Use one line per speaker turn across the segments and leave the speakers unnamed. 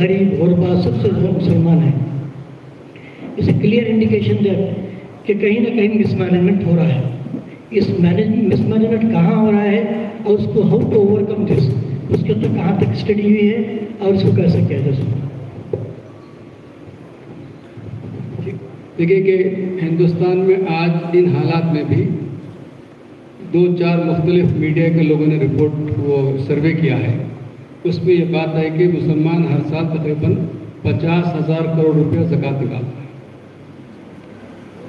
غریب غربا سب سے زیادہ مسلمان ہیں. اس کلیئر انڈیکیشن ہے کہ کہیں نہ کہیں مس مینجمنٹ ہو رہا ہے. اس مس مینجمنٹ کہاں ہو رہا ہے اور اس کو ہاؤ ٹو اوور کم دس، اس کے اوپر کہاں تک اسٹڈی ہوئی ہے اور اس کو کیسے کیا جا سکتا.
دیکھیے کہ ہندوستان میں آج ان حالات میں بھی 2-4 مختلف میڈیا کے لوگوں نے رپورٹ وہ سروے کیا ہے. اس میں یہ بات ہے کہ مسلمان ہر سال تقریباً 50,000 کروڑ روپیہ زکوٰۃ نکالتا ہے.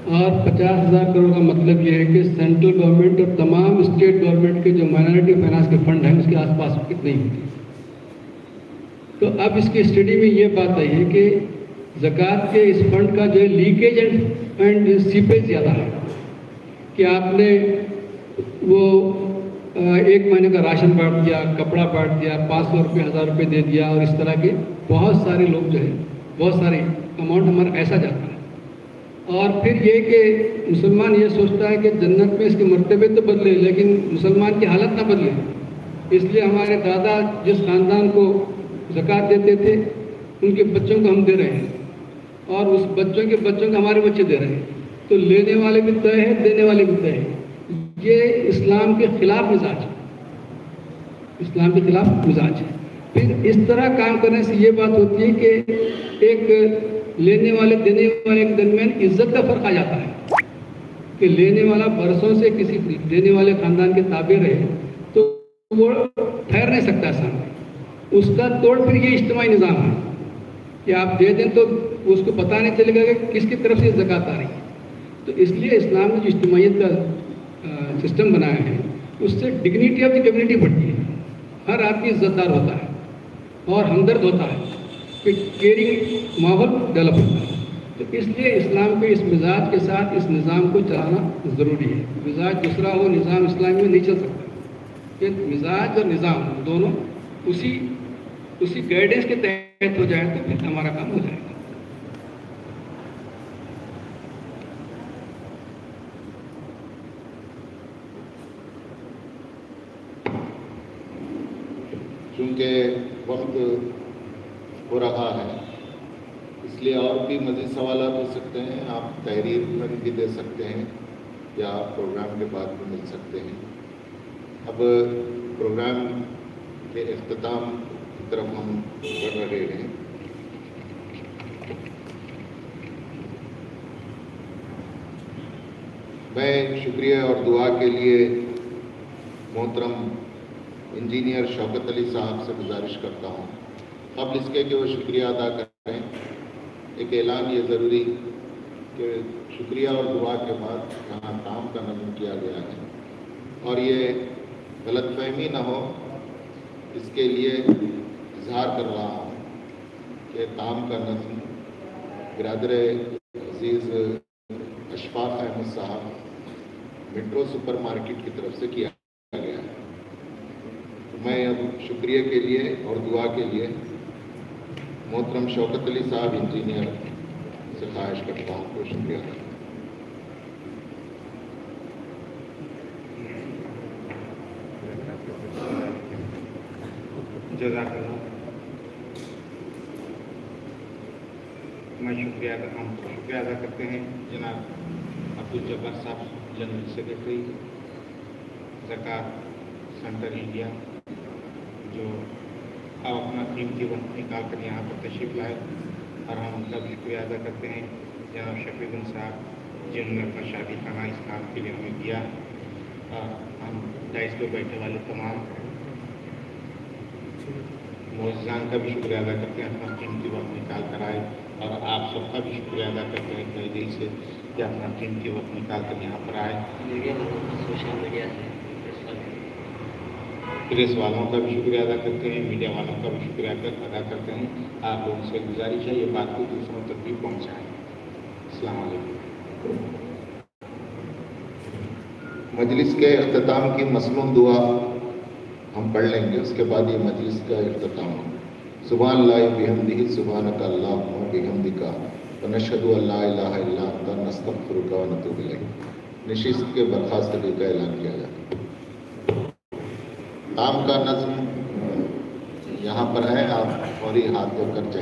اور 50,000 کروڑ کا مطلب یہ ہے کہ سینٹرل گورنمنٹ اور تمام اسٹیٹ گورنمنٹ کے جو مائنورٹی فائنانس کے فنڈ ہیں اس کے آس پاس کتنے ہی ہوتی. تو اب اس کی اسٹڈی میں یہ بات آئی ہے کہ زکوٰۃ کے اس فنڈ کا جو ہے لیکیج اینڈ سیپیج زیادہ ہے. کہ آپ نے وہ 1 مہینے کا راشن بانٹ دیا، کپڑا بانٹ دیا، 500 روپے 1000 روپے دے دیا، اور اس طرح کے بہت سارے لوگ جو ہے بہت سارے اماؤنٹ ہمارا ایسا جاتا ہے. اور پھر یہ کہ مسلمان یہ سوچتا ہے کہ جنت میں اس کے مرتبے تو بدلے لیکن مسلمان کی حالت نہ بدلے. اس لیے ہمارے دادا جس خاندان کو زکوٰۃ دیتے تھے ان کے بچوں کو ہم دے رہے ہیں، اور اس بچوں کے بچوں کو ہمارے بچے دے رہے ہیں. تو لینے والے بھی طے ہیں، دینے والے بھی طے ہیں. یہ اسلام کے خلاف مزاج ہے، اسلام کے خلاف مزاج ہے. پھر اس طرح کام کرنے سے یہ بات ہوتی ہے کہ ایک لینے والے دینے والے کے درمیان عزت کا فرق آ جاتا ہے. کہ لینے والا برسوں سے کسی دینے والے خاندان کے تابع رہے تو وہ ٹھہر نہیں سکتا سامنے. اس کا توڑ پھر یہ اجتماعی نظام ہے کہ آپ دے دیں تو اس کو پتہ نہیں چلے گا کہ کس کی طرف سے زکوٰۃ آ رہی ہے. تو اس لیے اسلام نے جو اجتماعیت کا سسٹم بنایا ہے اس سے ڈگنیٹی آف دی کمیونٹی بڑھتی ہے. ہر آدمی عزت دار ہوتا ہے اور ہمدرد ہوتا ہے، کہ کیئرنگ ماحول ڈیولپ ہوتا ہے. تو اس لیے اسلام کے اس مزاج کے ساتھ اس نظام کو چلانا ضروری ہے. مزاج دوسرا ہو، نظام اسلامی میں نہیں چل سکتا. کہ مزاج اور نظام دونوں اسی گائیڈنس کے تحت ہو جائے تو پھر ہمارا کام ہو جائے گا.
چونکہ وقت ہو رہا ہے اس لیے اور بھی مزید سوالات ہو سکتے ہیں. آپ تحریر میں بھی دے سکتے ہیں یا پروگرام کے بعد بھی مل سکتے ہیں. اب پروگرام کے اختتام کی طرف ہم بڑھ رہے ہیں. میں شکریہ اور دعا کے لیے محترم انجینئر شوکت علی صاحب سے گزارش کرتا ہوں. قبل اس کے کہ وہ شکریہ ادا کریں، ایک اعلان یہ ضروری کہ شکریہ اور دعا کے بعد یہاں کام کا نظم کیا گیا ہے اور یہ غلط فہمی نہ ہو اس کے لیے اظہار کر رہا ہوں کہ کام کا نظم برادر عزیز اشفاق احمد صاحب میٹرو سپر مارکیٹ کی طرف سے کیا گیا ہے. میں اب شکریہ کے لیے اور دعا کے لیے محترم شوکت علی صاحب انجینئر سے خواہش کرتا ہوں کو شکریہ ادا کروں.
جزاک اللہ. میں شکریہ ادا کرتے ہیں جناب عبدالجبار صاحب جنرل سیکرٹری زکوٰۃ سینٹر انڈیا، جو اب اپنا قیمتی وقت نکال کر یہاں پر تشریف لائے. اور ہم ان کا بھی شکریہ ادا کرتے ہیں جناب شفیق صاحب جنہوں نے اپنا شادی خانہ اس کام کے لیے ہمیں دیا. اور ہم ڈائس پہ بیٹھنے والے تمام معززان کا بھی شکریہ ادا کرتے ہیں اپنا قیمتی وقت نکال کر آئے. اور آپ سب کا بھی شکریہ ادا کرتے ہیں تہ دل سے کہ اپنا قیمتی وقت نکال کر یہاں پر آئے.
سوشل میڈیا سے
پریس والوں کا بھی شکریہ ادا کرتے ہیں، میڈیا والوں کا بھی شکریہ ادا کرتے ہیں. آپ لوگوں سے گزارش ہے یہ بات کو دوسروں تک بھی پہنچائیں. السلام علیکم.
مجلس کے اختتام کی مسنون دعا ہم پڑھ لیں گے، اس کے بعد یہ مجلس کا اختتام ہے. سبحان اللہ بحمدہ سبحانک اللہم بحمدک ونشہد ان لا الہ الا انت نستغفرک ونتوب الیک. نشست کے برخاستگی کا اعلان کیا جاتا ہے. کام کا نظم یہاں پر ہے، آپ فوری ہاتھ دھو کر جائیں.